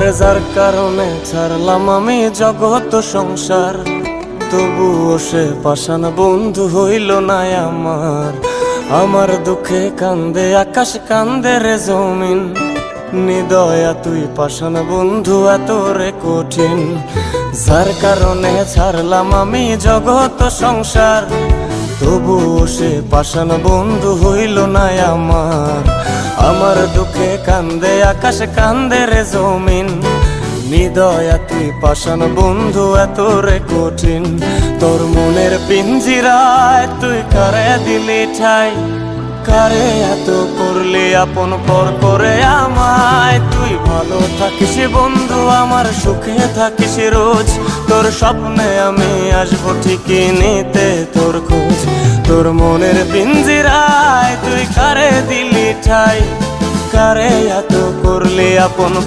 আরে যার কারণে ছাড়লাম আমি জগৎ সংসার, তবুও সে পাষাণ বন্ধু হইল না আমার। আমার দুঃখে কান্দে আকাশ, কান্দে রে জমিন, নিদয়া তুই পাষাণ বন্ধু এত রে কঠিন। যার কারণে ছাড়লাম আমি জগৎ সংসার, তবুও সে পাষাণ বন্ধু হইল না আমার। আমার দুঃখে কান্দে আকাশ, কান্দে রে জমিন, নিদয়া তুই পাষাণ বন্ধু এত রে কঠিন। তোর মনের পিঞ্জিরায় তুই কারে দিলি ঠাই, কারে এত করলি আপন পর করে আমায়। তুই ভালো থাকিস বন্ধু আমার, সুখে থাকিস রোজ, তোর স্বপ্নে আমি আসবো ঠিকই নিতে তোর খোঁজ। তোর মনের পিঞ্জিরায় তুই কারে দিলি ঠাই, কারে এত করলি আপন